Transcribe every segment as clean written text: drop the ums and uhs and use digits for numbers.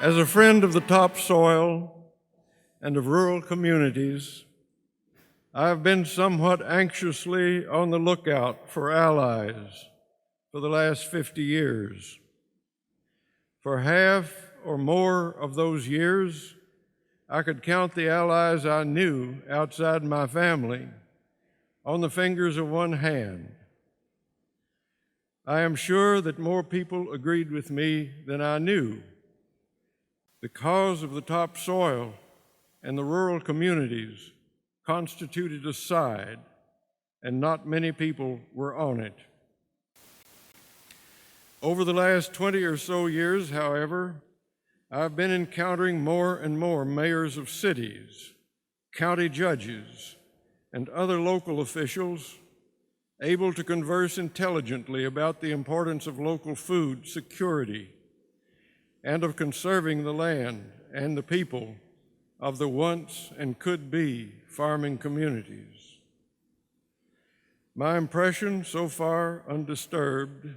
As a friend of the topsoil and of rural communities, I have been somewhat anxiously on the lookout for allies for the last 50 years. For half or more of those years, I could count the allies I knew outside my family on the fingers of one hand. I am sure that more people agreed with me than I knew. The cause of the topsoil and the rural communities constituted a side, and not many people were on it. Over the last 20 or so years, however, I've been encountering more and more mayors of cities, county judges, and other local officials able to converse intelligently about the importance of local food security and of conserving the land and the people of the once and could-be farming communities. My impression, so far undisturbed,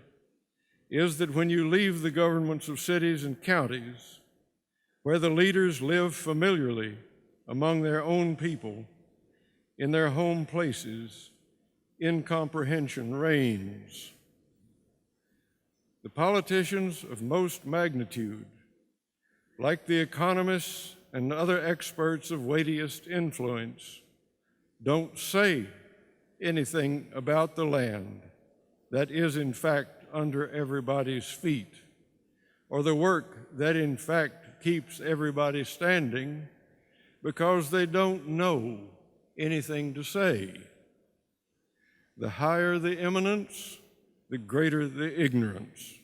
is that when you leave the governments of cities and counties, where the leaders live familiarly among their own people, in their home places, incomprehension reigns. The politicians of most magnitude, like the economists and other experts of weightiest influence, don't say anything about the land that is in fact under everybody's feet, or the work that in fact keeps everybody standing, because they don't know anything to say. The higher the eminence, the greater the ignorance.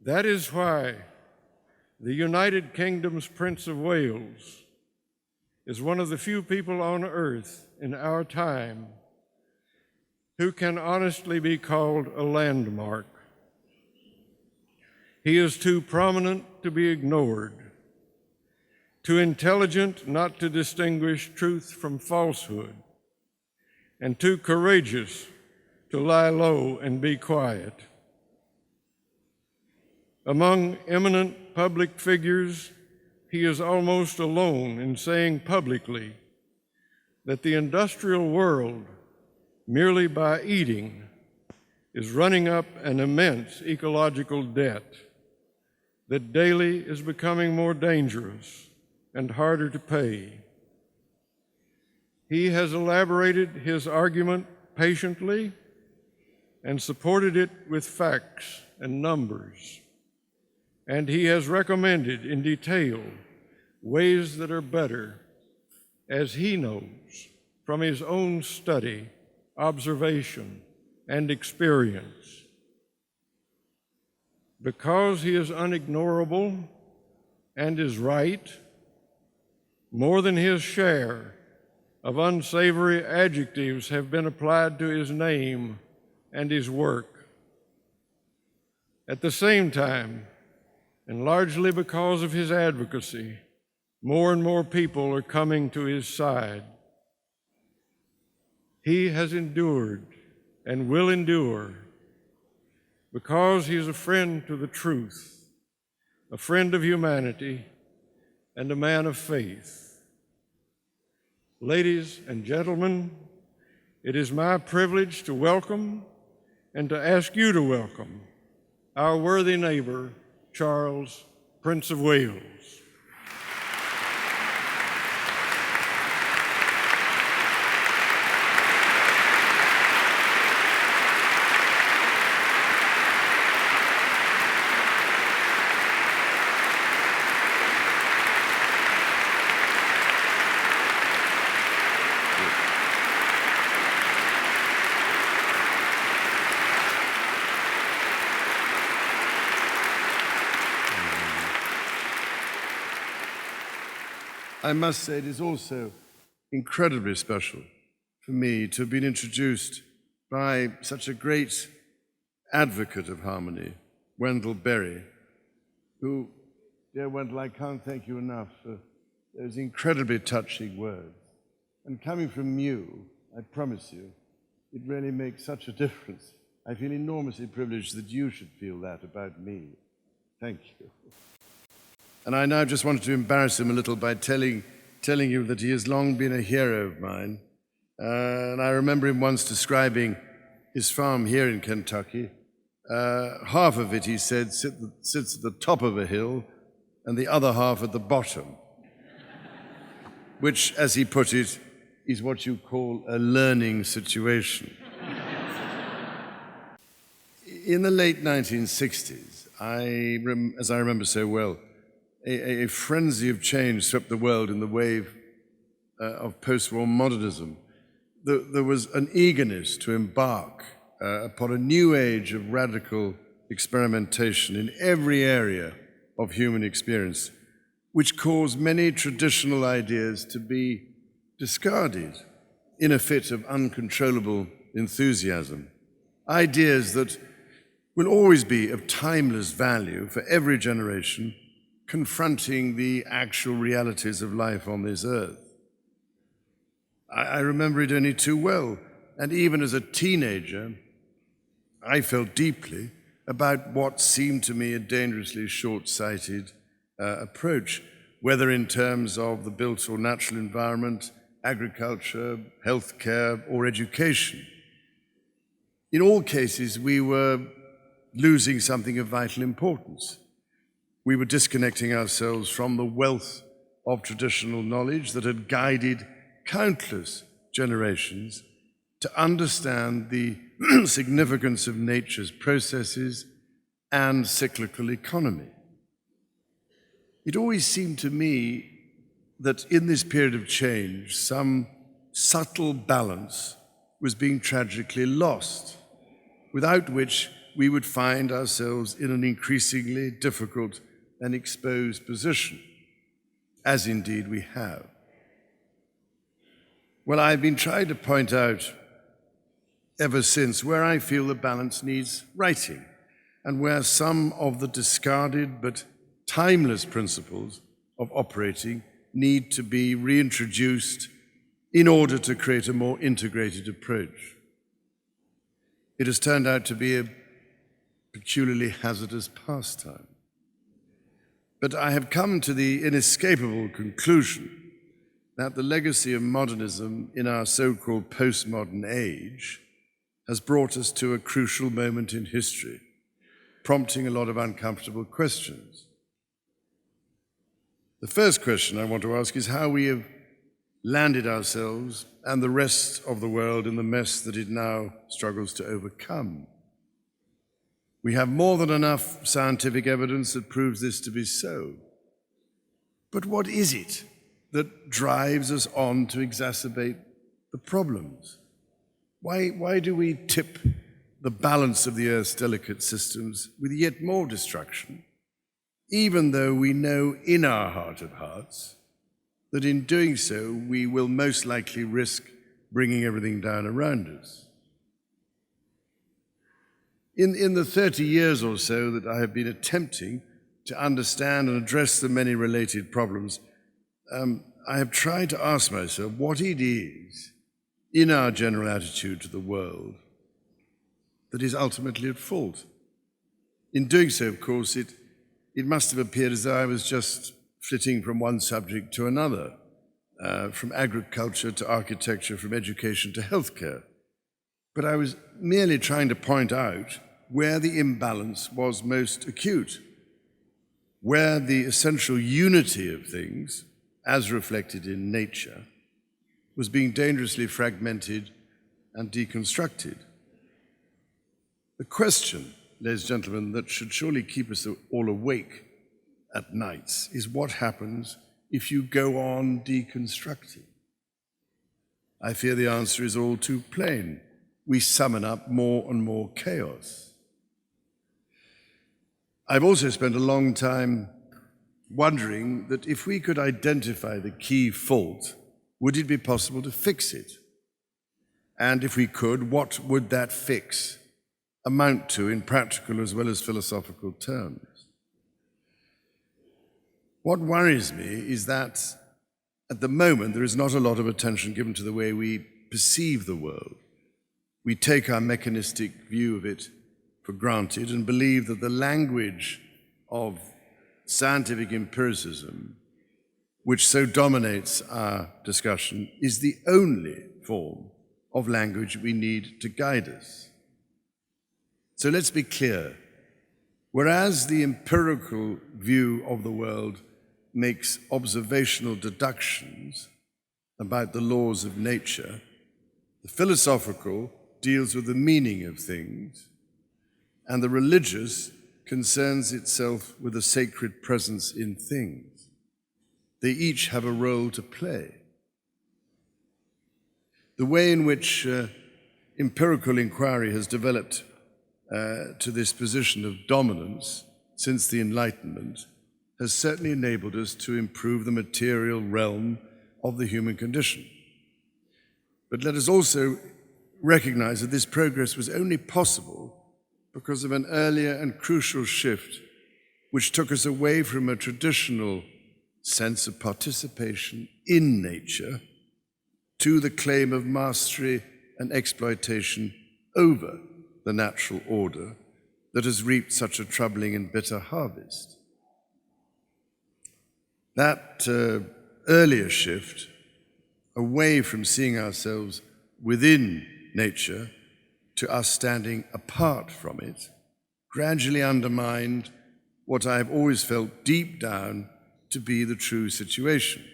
That is why the United Kingdom's Prince of Wales is one of the few people on earth in our time who can honestly be called a landmark. He is too prominent to be ignored, too intelligent not to distinguish truth from falsehood, and too courageous to lie low and be quiet. Among eminent public figures, he is almost alone in saying publicly that the industrial world, merely by eating, is running up an immense ecological debt that daily is becoming more dangerous and harder to pay. He has elaborated his argument patiently and supported it with facts and numbers, and he has recommended in detail ways that are better, as he knows from his own study, observation, and experience. Because he is unignorable and is right, more than his share of unsavory adjectives have been applied to his name and his work. At the same time, and largely because of his advocacy, more and more people are coming to his side. He has endured and will endure because he is a friend to the truth, a friend of humanity, and a man of faith. Ladies and gentlemen, it is my privilege to welcome and to ask you to welcome our worthy neighbor, Charles, Prince of Wales. I must say it is also incredibly special for me to have been introduced by such a great advocate of harmony, Wendell Berry, who, dear Wendell, I can't thank you enough for those incredibly touching words. And coming from you, I promise you, it really makes such a difference. I feel enormously privileged that you should feel that about me. Thank you. And I now just wanted to embarrass him a little by telling you that he has long been a hero of mine. And I remember him once describing his farm here in Kentucky. Half of it, he said, sits at the top of a hill and the other half at the bottom, which, as he put it, is what you call a learning situation. In the late 1960s, as I remember so well, a frenzy of change swept the world in the wave of post-war modernism. There was an eagerness to embark upon a new age of radical experimentation in every area of human experience, which caused many traditional ideas to be discarded in a fit of uncontrollable enthusiasm. Ideas that will always be of timeless value for every generation, confronting the actual realities of life on this earth. I remember it only too well, and even as a teenager, I felt deeply about what seemed to me a dangerously short-sighted approach, whether in terms of the built or natural environment, agriculture, healthcare, or education. In all cases, we were losing something of vital importance. We were disconnecting ourselves from the wealth of traditional knowledge that had guided countless generations to understand the significance of nature's processes and cyclical economy. It always seemed to me that in this period of change, some subtle balance was being tragically lost, without which we would find ourselves in an increasingly difficult and exposed position, as indeed we have. Well, I've been trying to point out ever since where I feel the balance needs righting, and where some of the discarded but timeless principles of operating need to be reintroduced in order to create a more integrated approach. It has turned out to be a peculiarly hazardous pastime. But I have come to the inescapable conclusion that the legacy of modernism in our so-called postmodern age has brought us to a crucial moment in history, prompting a lot of uncomfortable questions. The first question I want to ask is how we have landed ourselves and the rest of the world in the mess that it now struggles to overcome. We have more than enough scientific evidence that proves this to be so. But what is it that drives us on to exacerbate the problems? Why do we tip the balance of the Earth's delicate systems with yet more destruction, even though we know in our heart of hearts that in doing so we will most likely risk bringing everything down around us? In the 30 years or so that I have been attempting to understand and address the many related problems, I have tried to ask myself what it is in our general attitude to the world that is ultimately at fault. In doing so, of course, it must have appeared as though I was just flitting from one subject to another, from agriculture to architecture, from education to healthcare. But I was merely trying to point out where the imbalance was most acute, where the essential unity of things, as reflected in nature, was being dangerously fragmented and deconstructed. The question, ladies and gentlemen, that should surely keep us all awake at nights is what happens if you go on deconstructing? I fear the answer is all too plain. We summon up more and more chaos. I've also spent a long time wondering that if we could identify the key fault, would it be possible to fix it? And if we could, what would that fix amount to in practical as well as philosophical terms? What worries me is that at the moment there is not a lot of attention given to the way we perceive the world. We take our mechanistic view of it for granted and believe that the language of scientific empiricism, which so dominates our discussion, is the only form of language we need to guide us. So let's be clear. Whereas the empirical view of the world makes observational deductions about the laws of nature, the philosophical deals with the meaning of things, and the religious concerns itself with a sacred presence in things. They each have a role to play. The way in which empirical inquiry has developed to this position of dominance since the Enlightenment has certainly enabled us to improve the material realm of the human condition. But let us also recognize that this progress was only possible because of an earlier and crucial shift which took us away from a traditional sense of participation in nature to the claim of mastery and exploitation over the natural order that has reaped such a troubling and bitter harvest. That earlier shift away from seeing ourselves within nature to us standing apart from it gradually undermined what I have always felt deep down to be the true situation.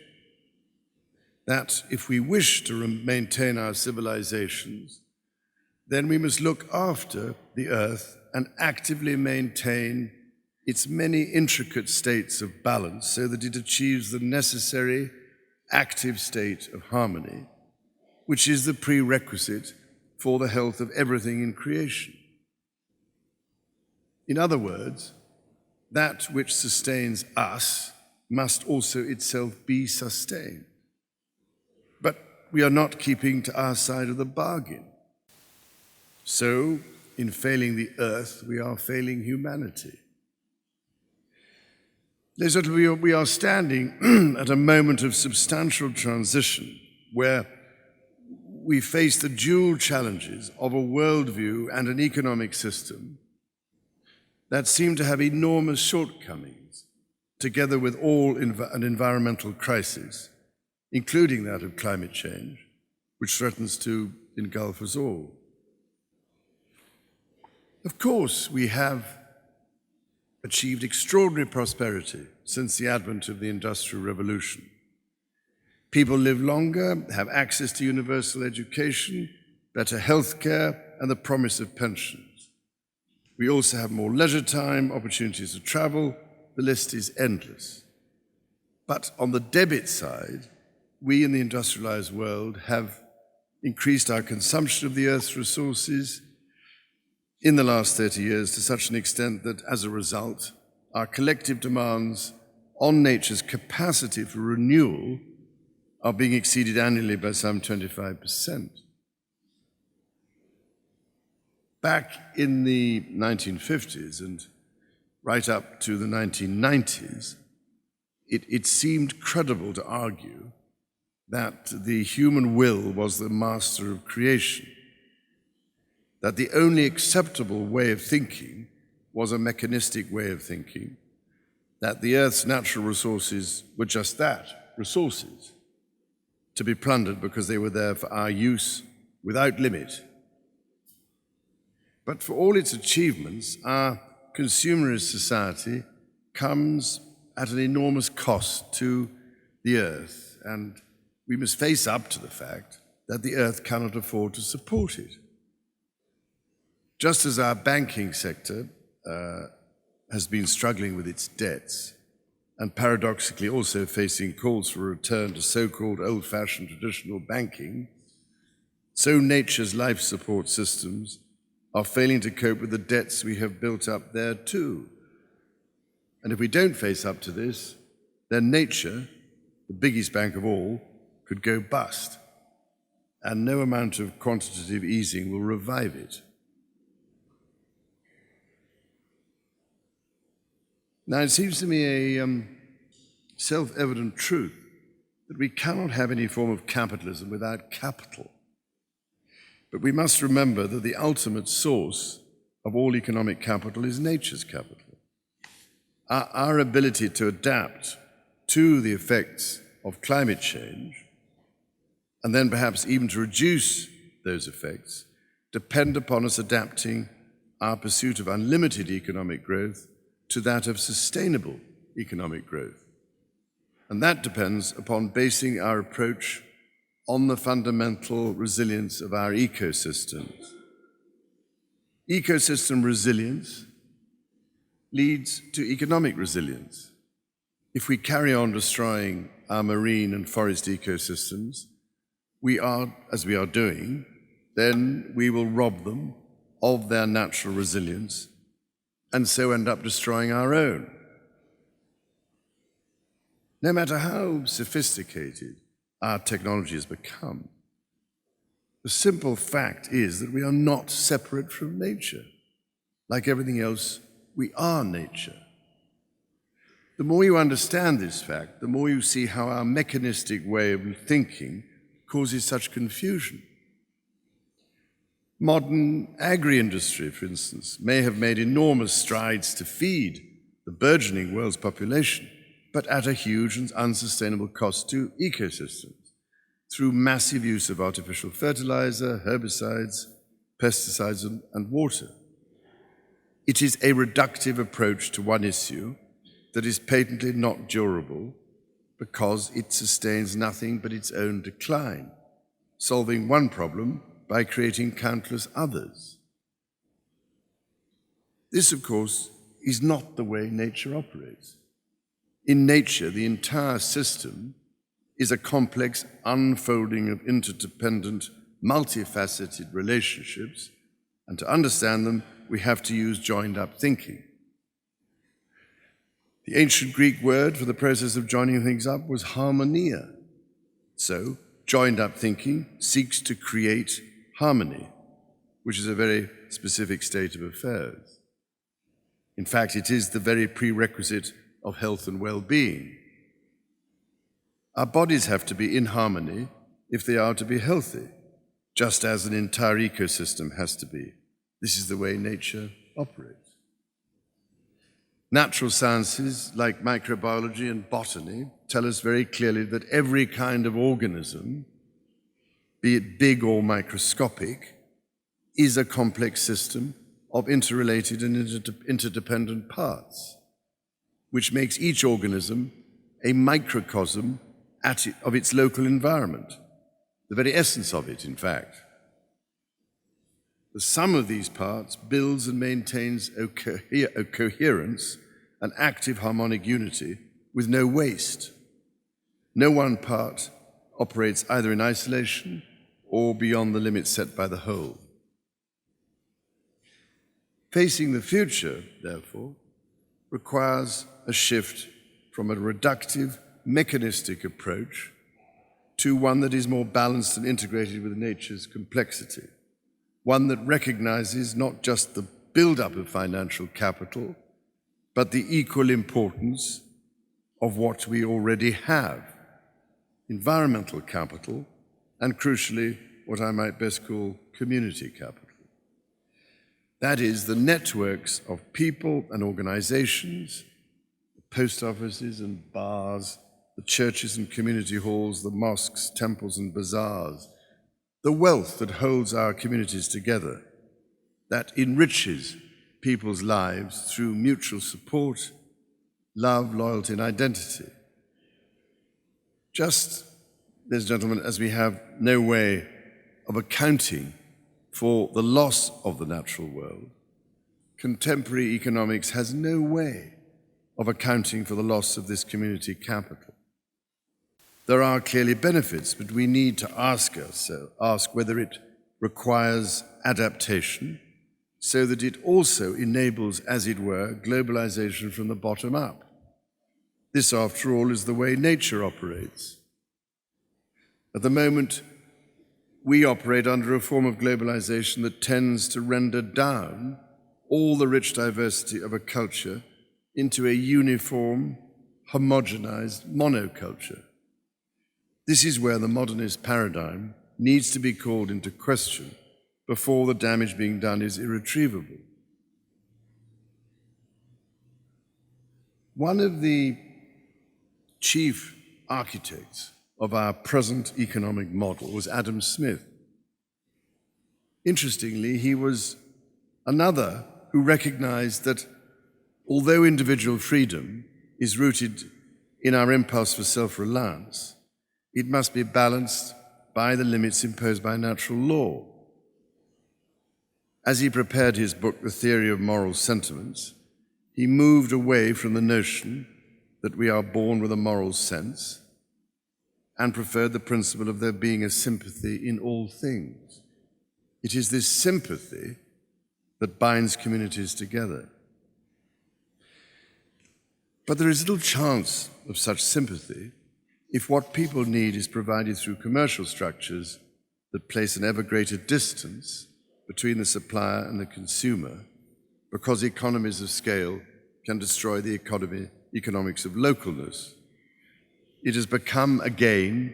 That if we wish to maintain our civilizations, then we must look after the earth and actively maintain its many intricate states of balance so that it achieves the necessary active state of harmony, which is the prerequisite for the health of everything in creation. In other words, that which sustains us must also itself be sustained. But we are not keeping to our side of the bargain. So, in failing the earth, we are failing humanity. We are standing at a moment of substantial transition where we face the dual challenges of a worldview and an economic system that seem to have enormous shortcomings, together with an environmental crisis, including that of climate change, which threatens to engulf us all. Of course, we have achieved extraordinary prosperity since the advent of the Industrial Revolution. People live longer, have access to universal education, better health care, and the promise of pensions. We also have more leisure time, opportunities to travel. The list is endless. But on the debit side, we in the industrialized world have increased our consumption of the Earth's resources in the last 30 years to such an extent that, as a result, our collective demands on nature's capacity for renewal are being exceeded annually by some 25%. Back in the 1950s and right up to the 1990s, it seemed credible to argue that the human will was the master of creation, that the only acceptable way of thinking was a mechanistic way of thinking, that the Earth's natural resources were just that, resources, to be plundered because they were there for our use without limit. But for all its achievements, our consumerist society comes at an enormous cost to the Earth, and we must face up to the fact that the Earth cannot afford to support it. Just as our banking sector has been struggling with its debts, and paradoxically also facing calls for a return to so-called old-fashioned traditional banking, so nature's life support systems are failing to cope with the debts we have built up there too. And if we don't face up to this, then nature, the biggest bank of all, could go bust, and no amount of quantitative easing will revive it. Now, it seems to me a self-evident truth that we cannot have any form of capitalism without capital. But we must remember that the ultimate source of all economic capital is nature's capital. Our ability to adapt to the effects of climate change, and then perhaps even to reduce those effects, depend upon us adapting our pursuit of unlimited economic growth to that of sustainable economic growth. And that depends upon basing our approach on the fundamental resilience of our ecosystems. Ecosystem resilience leads to economic resilience. If we carry on destroying our marine and forest ecosystems, as we are doing, then we will rob them of their natural resilience and so end up destroying our own. No matter how sophisticated our technology has become, the simple fact is that we are not separate from nature. Like everything else, we are nature. The more you understand this fact, the more you see how our mechanistic way of thinking causes such confusion. Modern agri-industry, for instance, may have made enormous strides to feed the burgeoning world's population, but at a huge and unsustainable cost to ecosystems, through massive use of artificial fertilizer, herbicides, pesticides, and water. It is a reductive approach to one issue that is patently not durable because it sustains nothing but its own decline, solving one problem by creating countless others. This, of course, is not the way nature operates. In nature, the entire system is a complex unfolding of interdependent, multifaceted relationships, and to understand them, we have to use joined-up thinking. The ancient Greek word for the process of joining things up was harmonia. So, joined-up thinking seeks to create harmony, which is a very specific state of affairs. In fact, it is the very prerequisite of health and well-being. Our bodies have to be in harmony if they are to be healthy, just as an entire ecosystem has to be. This is the way nature operates. Natural sciences like microbiology and botany tell us very clearly that every kind of organism, be it big or microscopic, is a complex system of interrelated and interdependent parts, which makes each organism a microcosm of its local environment, the very essence of it, in fact. The sum of these parts builds and maintains a coherence, an active harmonic unity with no waste. No one part operates either in isolation or beyond the limits set by the whole. Facing the future, therefore, requires a shift from a reductive, mechanistic approach to one that is more balanced and integrated with nature's complexity, one that recognizes not just the build-up of financial capital, but the equal importance of what we already have, environmental capital, and crucially, what I might best call community capital. That is, the networks of people and organizations, the post offices and bars, the churches and community halls, the mosques, temples and bazaars, the wealth that holds our communities together, that enriches people's lives through mutual support, love, loyalty and identity. Just, ladies and gentlemen, as we have no way of accounting for the loss of the natural world, contemporary economics has no way of accounting for the loss of this community capital. There are clearly benefits, but we need to ask whether it requires adaptation so that it also enables, as it were, globalization from the bottom up. This, after all, is the way nature operates. At the moment, we operate under a form of globalization that tends to render down all the rich diversity of a culture into a uniform, homogenized monoculture. This is where the modernist paradigm needs to be called into question before the damage being done is irretrievable. One of the chief architects of our present economic model was Adam Smith. Interestingly, he was another who recognized that although individual freedom is rooted in our impulse for self-reliance, it must be balanced by the limits imposed by natural law. As he prepared his book, The Theory of Moral Sentiments, he moved away from the notion that we are born with a moral sense and preferred the principle of there being a sympathy in all things. It is this sympathy that binds communities together. But there is little chance of such sympathy if what people need is provided through commercial structures that place an ever greater distance between the supplier and the consumer, because economies of scale can destroy the economics of localness. It has become, again,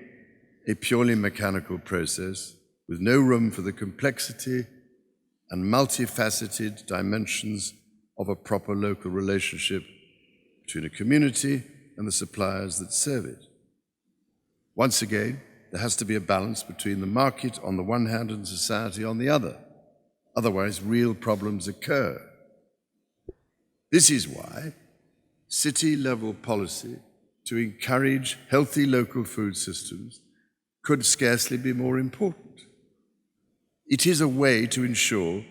a purely mechanical process with no room for the complexity and multifaceted dimensions of a proper local relationship between a community and the suppliers that serve it. Once again, there has to be a balance between the market on the one hand and society on the other. Otherwise, real problems occur. This is why city-level policy to encourage healthy local food systems could scarcely be more important. It is a way to ensure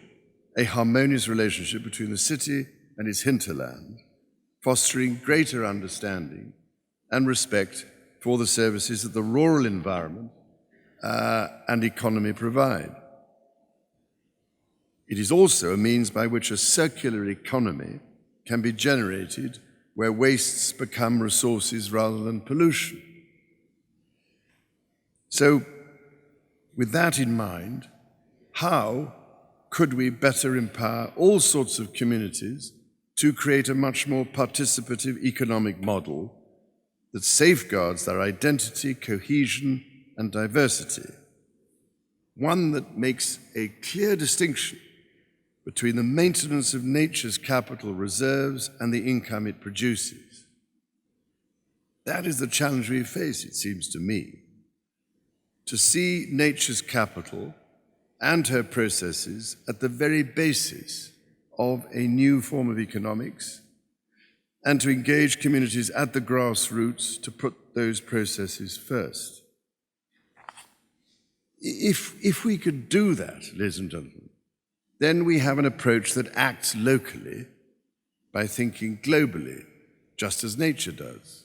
a harmonious relationship between the city and its hinterland, fostering greater understanding and respect for the services that the rural environment and economy provide. It is also a means by which a circular economy can be generated where wastes become resources rather than pollution. So, with that in mind, how could we better empower all sorts of communities to create a much more participative economic model that safeguards their identity, cohesion, and diversity? One that makes a clear distinction between the maintenance of nature's capital reserves and the income it produces. That is the challenge we face, it seems to me. To see nature's capital and her processes at the very basis of a new form of economics, and to engage communities at the grassroots to put those processes first. If we could do that, ladies and gentlemen, then we have an approach that acts locally by thinking globally, just as nature does.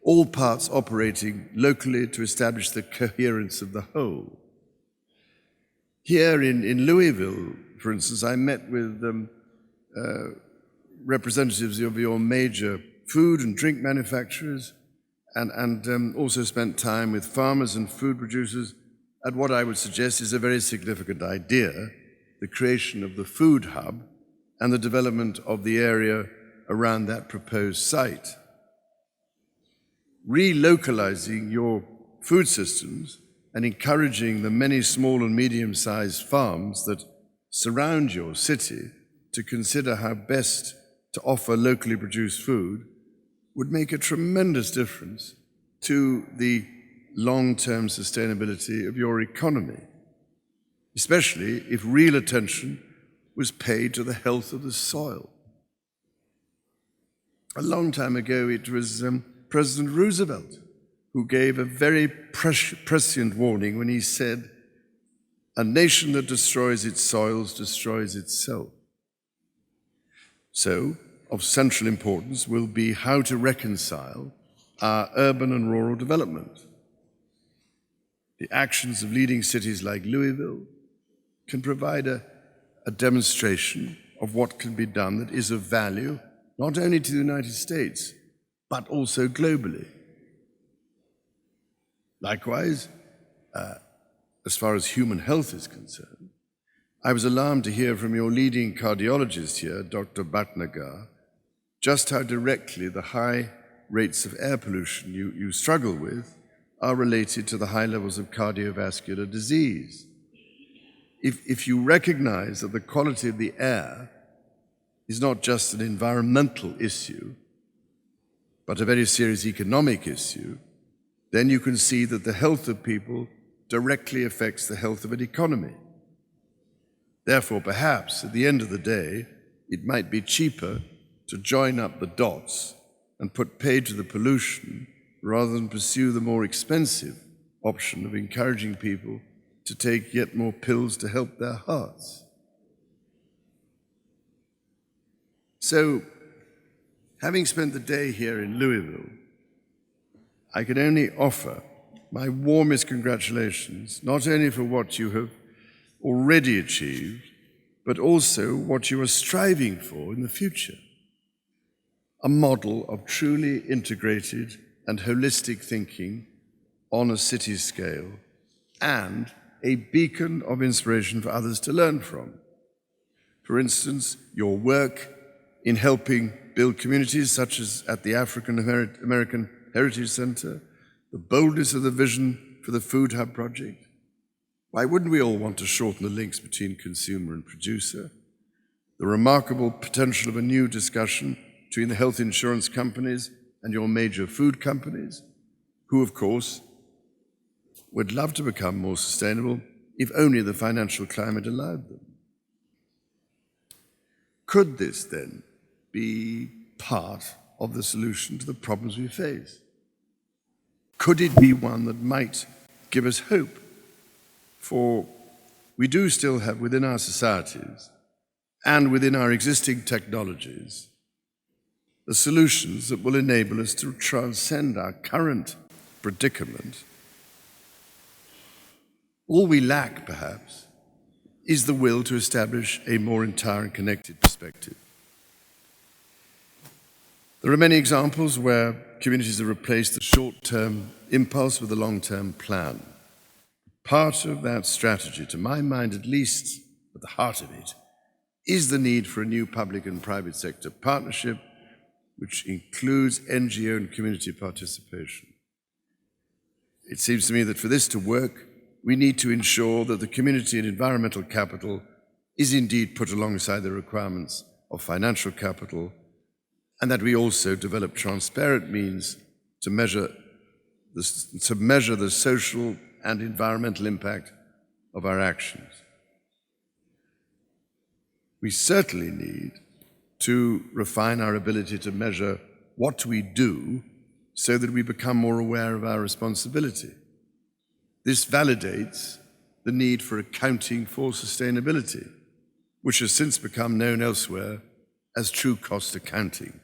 All parts operating locally to establish the coherence of the whole. Here in Louisville, for instance, I met with representatives of your major food and drink manufacturers and also spent time with farmers and food producers at what I would suggest is a very significant idea, the creation of the food hub and the development of the area around that proposed site. Relocalizing your food systems and encouraging the many small and medium-sized farms that surround your city to consider how best to offer locally produced food would make a tremendous difference to the long-term sustainability of your economy, especially if real attention was paid to the health of the soil. A long time ago, it was President Roosevelt who gave a very prescient warning when he said, "A nation that destroys its soils destroys itself." So, of central importance will be how to reconcile our urban and rural development. The actions of leading cities like Louisville can provide a demonstration of what can be done that is of value, not only to the United States, but also globally. Likewise, as far as human health is concerned, I was alarmed to hear from your leading cardiologist here, Dr. Bhatnagar, just how directly the high rates of air pollution you struggle with are related to the high levels of cardiovascular disease. If you recognize that the quality of the air is not just an environmental issue, but a very serious economic issue, then you can see that the health of people directly affects the health of an economy. Therefore, perhaps, at the end of the day, it might be cheaper to join up the dots and put pay to the pollution rather than pursue the more expensive option of encouraging people to take yet more pills to help their hearts. So, having spent the day here in Louisville, I can only offer my warmest congratulations, not only for what you have already achieved, but also what you are striving for in the future. A model of truly integrated and holistic thinking on a city scale, and a beacon of inspiration for others to learn from. For instance, your work in helping build communities such as at the African American Heritage Center, the boldness of the vision for the Food Hub project. Why wouldn't we all want to shorten the links between consumer and producer? The remarkable potential of a new discussion between the health insurance companies and your major food companies, who, of course, would love to become more sustainable if only the financial climate allowed them. Could this, then, be part of the solution to the problems we face? Could it be one that might give us hope? For we do still have within our societies and within our existing technologies the solutions that will enable us to transcend our current predicament. All we lack, perhaps, is the will to establish a more entire and connected perspective. There are many examples where communities have replaced the short-term impulse with a long-term plan. Part of that strategy, to my mind at least, at the heart of it, is the need for a new public and private sector partnership which includes NGO and community participation. It seems to me that for this to work, we need to ensure that the community and environmental capital is indeed put alongside the requirements of financial capital, and that we also develop transparent means to measure the social and environmental impact of our actions. We certainly need to refine our ability to measure what we do so that we become more aware of our responsibility. This validates the need for accounting for sustainability, which has since become known elsewhere as true cost accounting,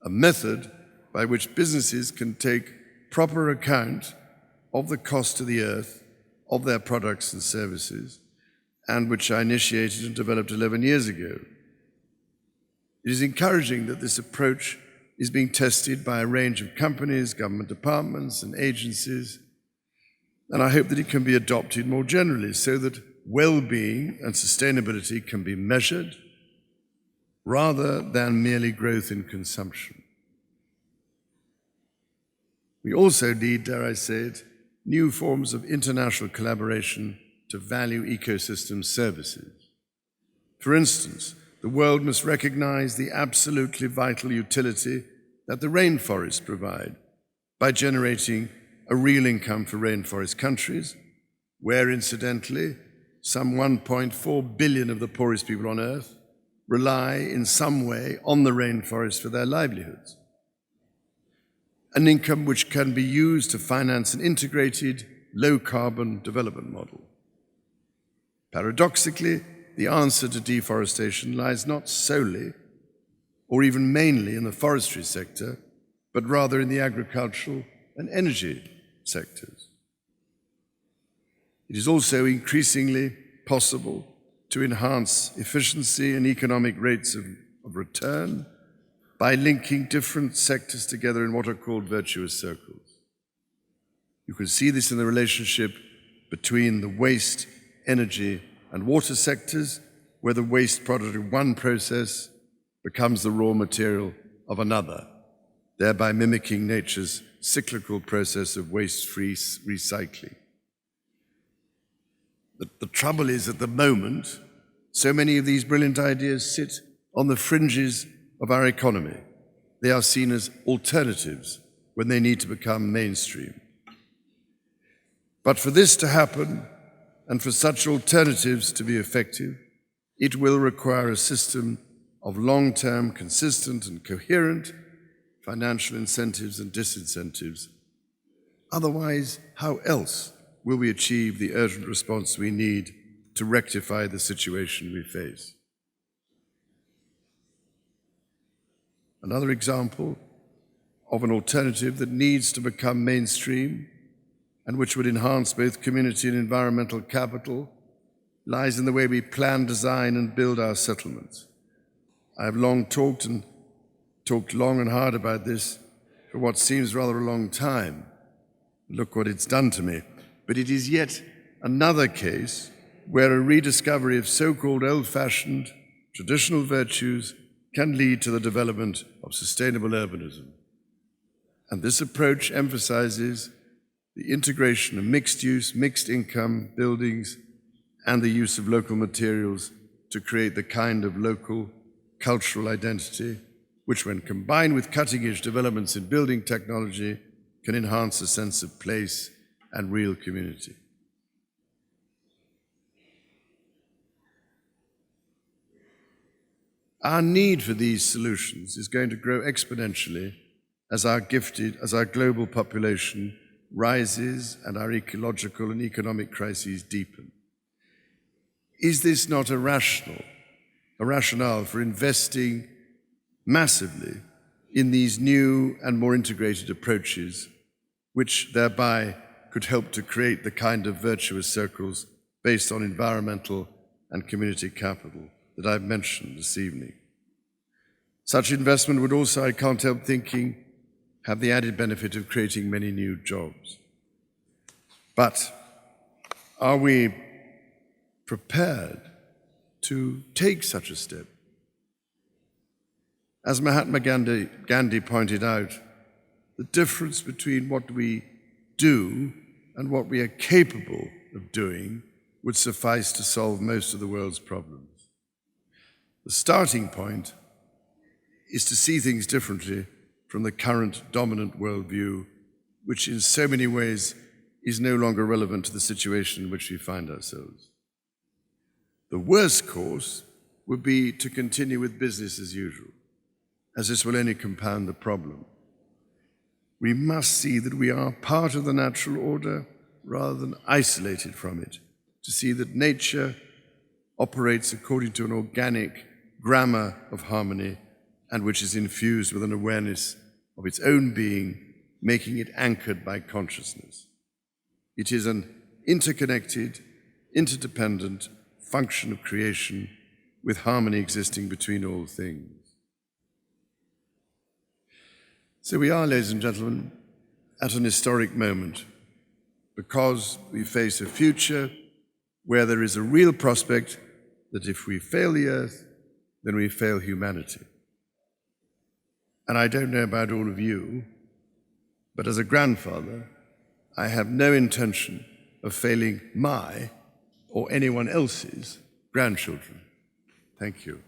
a method by which businesses can take proper account of the cost to the earth of their products and services, and which I initiated and developed 11 years ago. It is encouraging that this approach is being tested by a range of companies, government departments, and agencies, and I hope that it can be adopted more generally so that well-being and sustainability can be measured rather than merely growth in consumption. We also need, dare I say it, new forms of international collaboration to value ecosystem services. For instance, the world must recognize the absolutely vital utility that the rainforests provide by generating a real income for rainforest countries, where, incidentally, some 1.4 billion of the poorest people on Earth rely in some way on the rainforest for their livelihoods. An income which can be used to finance an integrated, low-carbon development model. Paradoxically, the answer to deforestation lies not solely, or even mainly, in the forestry sector, but rather in the agricultural and energy sectors. It is also increasingly possible to enhance efficiency and economic rates of return by linking different sectors together in what are called virtuous circles. You can see this in the relationship between the waste, energy, and water sectors, where the waste product of one process becomes the raw material of another, thereby mimicking nature's cyclical process of waste-free recycling. The trouble is, at the moment, so many of these brilliant ideas sit on the fringes of our economy, they are seen as alternatives when they need to become mainstream. But for this to happen, and for such alternatives to be effective, it will require a system of long-term, consistent and coherent financial incentives and disincentives. Otherwise, how else will we achieve the urgent response we need to rectify the situation we face? Another example of an alternative that needs to become mainstream and which would enhance both community and environmental capital lies in the way we plan, design and build our settlements. I have long talked long and hard about this for what seems rather a long time. Look what it's done to me. But it is yet another case where a rediscovery of so-called old-fashioned traditional virtues can lead to the development of sustainable urbanism. And this approach emphasizes the integration of mixed-use, mixed-income buildings and the use of local materials to create the kind of local cultural identity which, when combined with cutting-edge developments in building technology, can enhance a sense of place and real community. Our need for these solutions is going to grow exponentially as our global population rises and our ecological and economic crises deepen. Is this not a rationale for investing massively in these new and more integrated approaches, which thereby could help to create the kind of virtuous circles based on environmental and community capital that I've mentioned this evening? Such investment would also, I can't help thinking, have the added benefit of creating many new jobs. But are we prepared to take such a step? As Mahatma Gandhi pointed out, the difference between what we do and what we are capable of doing would suffice to solve most of the world's problems. The starting point is to see things differently from the current dominant worldview, which in so many ways is no longer relevant to the situation in which we find ourselves. The worst course would be to continue with business as usual, as this will only compound the problem. We must see that we are part of the natural order rather than isolated from it, to see that nature operates according to an organic grammar of harmony and which is infused with an awareness of its own being, making it anchored by consciousness. It is an interconnected, interdependent function of creation with harmony existing between all things. So we are, ladies and gentlemen, at an historic moment because we face a future where there is a real prospect that if we fail the earth, then we fail humanity. And I don't know about all of you, but as a grandfather, I have no intention of failing my or anyone else's grandchildren. Thank you.